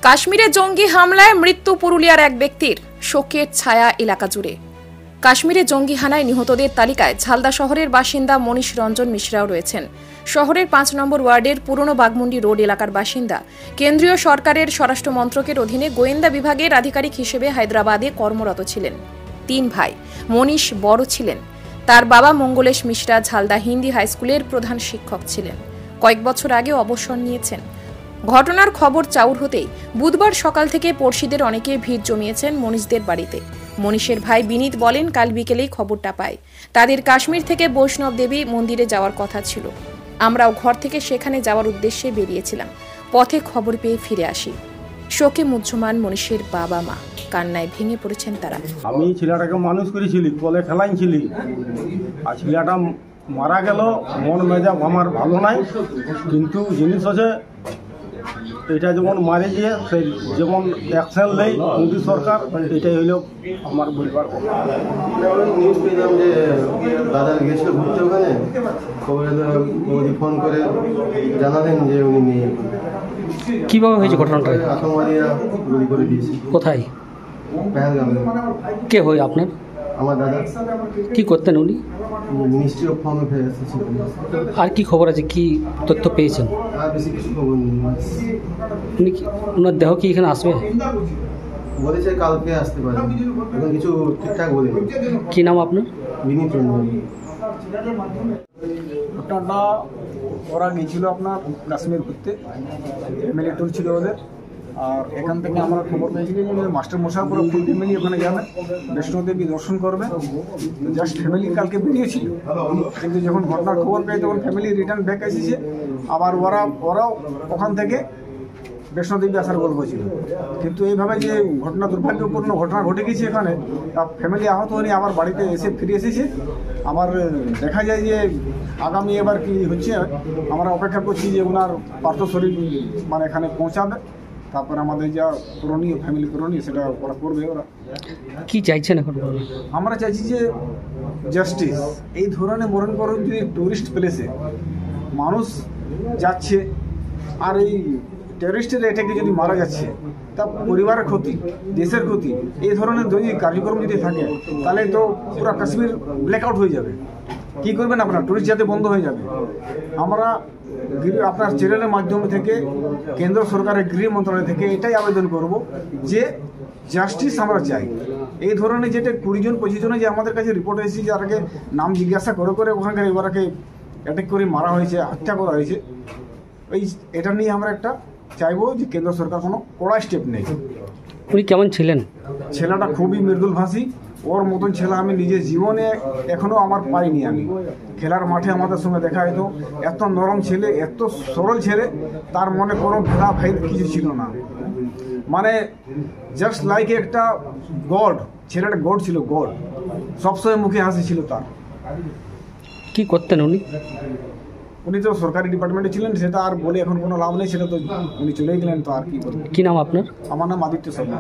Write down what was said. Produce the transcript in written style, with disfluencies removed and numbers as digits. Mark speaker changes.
Speaker 1: কাশ্মীরে জঙ্গি হামলায় মৃত্যু পুরুলিয়ার এক ব্যক্তির, শোকের ছায়া এলাকা জুড়ে। কাশ্মীরে জঙ্গি হানায় নিহতদের তালিকায় ঝালদা শহরের বাসিন্দা মনীষ রঞ্জন মিশ্রাও রয়েছেন। শহরের ৫ নম্বর ওয়ার্ডের পুরনো বাগমুন্ডি রোড এলাকার বাসিন্দা। কেন্দ্রীয় সরকারের স্বরাষ্ট্র মন্ত্রকের অধীনে গোয়েন্দা বিভাগের আধিকারিক হিসেবে হায়দ্রাবাদে কর্মরত ছিলেন। ৩ ভাই, মনীষ বড় ছিলেন। তার বাবা মঙ্গলেশ মিশ্রা ঝালদা হিন্দি হাই স্কুলের প্রধান শিক্ষক ছিলেন। কয়েক বছর আগে অবসর নিয়েছেন। ঘটনার খবর চাউর হতেই বুধবার সকাল থেকে পড়শিদের অনেকে ভিড় জমিয়েছেন মনীষদের বাড়িতে। মনীষের ভাই বিনীত বলেন, কাল বিকেলেই খবরটা পায়। তাদের কাশ্মীর থেকে বৈষ্ণব দেবী মন্দিরে যাওয়ার কথা ছিল। আমরাও ঘর থেকে সেখানে যাওয়ার উদ্দেশ্যে বেরিয়েছিলাম। পথে খবর পেয়ে ফিরে আসি। শোকে মুহ্যমান মনীষের বাবা মা, কান্নায় ভেঙে পড়েছেন তারা।
Speaker 2: আমি ছেলেটাকে মানুষ করেছিলি, কলে খেলাইছিলি, আর ছেলেটা মারা গেল। মন মেজাজ আমার ভালো নাই, কিন্তু জিনিস আছে এটা যেমন মারে গিয়ে সেই যেমন অ্যাকশন নেই মোদী সরকার, এটাই হইল আমার বলবার কথা।
Speaker 3: নিউজ পেলাম যে দাদা গেছিল ঘুরতে, ওখানে খবরে মোদি ফোন করে জানালেন যে উনি নেই।
Speaker 4: কিভাবে হয়েছে ঘটনাটা?
Speaker 3: আতঙ্কবাদীরা গুলি করে দিয়েছে।
Speaker 4: কোথায়?
Speaker 3: পেহেলগামে।
Speaker 4: কে হয় আপনার?
Speaker 3: আমার দাদা।
Speaker 4: কি করতেন উনি?
Speaker 3: মিনিস্ট্রি অফ হোম অ্যাফেয়ার্স ছিলেন।
Speaker 4: আর কি খবর আছে, কি তথ্য পেয়েছেন?
Speaker 3: আর বেশি কিছু খবর নেই।
Speaker 4: উনি কি, ওনার দেহ কি এখানে আসবে?
Speaker 3: বলেছে কালকে আসতে পারে, এখন কিছু ঠিকঠাক বলেনি।
Speaker 4: কি নাম আপনার?
Speaker 3: বিনীত রঞ্জন।
Speaker 2: ঘটনাটা ওরা গিয়েছিল আপনার কাশ্মীর ঘুরতে, ফ্যামিলি ট্যুর ছিল ওদের। আর এখান থেকে আমরা খবর পেয়েছিলাম যে মাস্টার মশাই পুরো ফুল ফ্যামিলি ওখানে যাবে, বৈষ্ণোদেবী দর্শন করবে। জাস্ট ফ্যামিলি কালকে বেরিয়েছিল, কিন্তু যখন ঘটনার খবর পেয়ে তখন ফ্যামিলি রিটার্ন ব্যাক এসেছে। আবার ওরাও ওখান থেকে বৈষ্ণোদেবী আসার গল্প ছিল। কিন্তু এইভাবে যে ঘটনা, দুর্ভাগ্যপূর্ণ ঘটনা ঘটে গেছে এখানে, ফ্যামিলি আহত হয়নি, আবার বাড়িতে ফিরে এসেছে। আমার দেখা যায় যে আগামী এবার কি হচ্ছে, আমরা অপেক্ষা করছি যে ওনার পার্থ শরীর মানে এখানে পৌঁছাবে, তারপর আমাদের যা করণীয়, ফ্যামিলি করণীয় সেটা ওরা করবে। ওরা
Speaker 4: কি চাইছেন এখন?
Speaker 2: আমরা চাইছি যে জাস্টিস। এই ধরনের মরণ করণ যদি টুরিস্ট প্লেসে মানুষ যাচ্ছে আর এই টেররিস্টের এটাকে যদি মারা যাচ্ছে, তা পরিবারের ক্ষতি, দেশের ক্ষতি। এই ধরনের যদি কার্যক্রম যদি থাকে তাহলে তো পুরো কাশ্মীর ব্ল্যাকআউট হয়ে যাবে। কি করবেন আপনার? টুরিস্ট যাতে বন্ধ হয়ে যাবে। আমরা আপনার চ্যানেলের মাধ্যমে থেকে কেন্দ্র সরকারের গৃহ মন্ত্রণালয় থেকে এটাই আবেদন করব যে জাস্টিস আমরা চাই। এই ধরনের যেটা 20 জন 25 জনে যে আমাদের কাছে রিপোর্ট এসেছে, যারাকে নাম জিজ্ঞাসা করে ওখানকার এবারকে অ্যাটাক করে মারা হয়েছে, হত্যা করা হয়েছে, এটা নিয়ে আমরা একটা চাইবো যে কেন্দ্র সরকার কোনো কড়া স্টেপ নেই।
Speaker 4: উনি কেমন ছিলেন?
Speaker 2: ছেলেটা খুবই মৃদুলভাষী। ওর মতন ছেলে আমি নিজের জীবনে এখনও আমার পাইনি। আমি খেলার মাঠে আমাদের সঙ্গে দেখা যেত, এত নরম ছেলে, এত সরল ছেলে, তার মনে কোনো ভেদাভেদ কিছু ছিল না। মানে জাস্ট লাইক একটা গড, ছেলেটা গড ছিল, গড। সবসময় মুখে হাসি ছিল তার।
Speaker 4: কি করতেন উনি?
Speaker 2: উনি তো সরকারি ডিপার্টমেন্টে ছিলেন, সেটা আর বলে এখন কোনো লাভ নেই, সেটা তো উনি চলেই গেলেন, তো আর কি করবেন।
Speaker 4: কি নাম আপনার?
Speaker 2: আমার নাম আদিত্য শর্মা।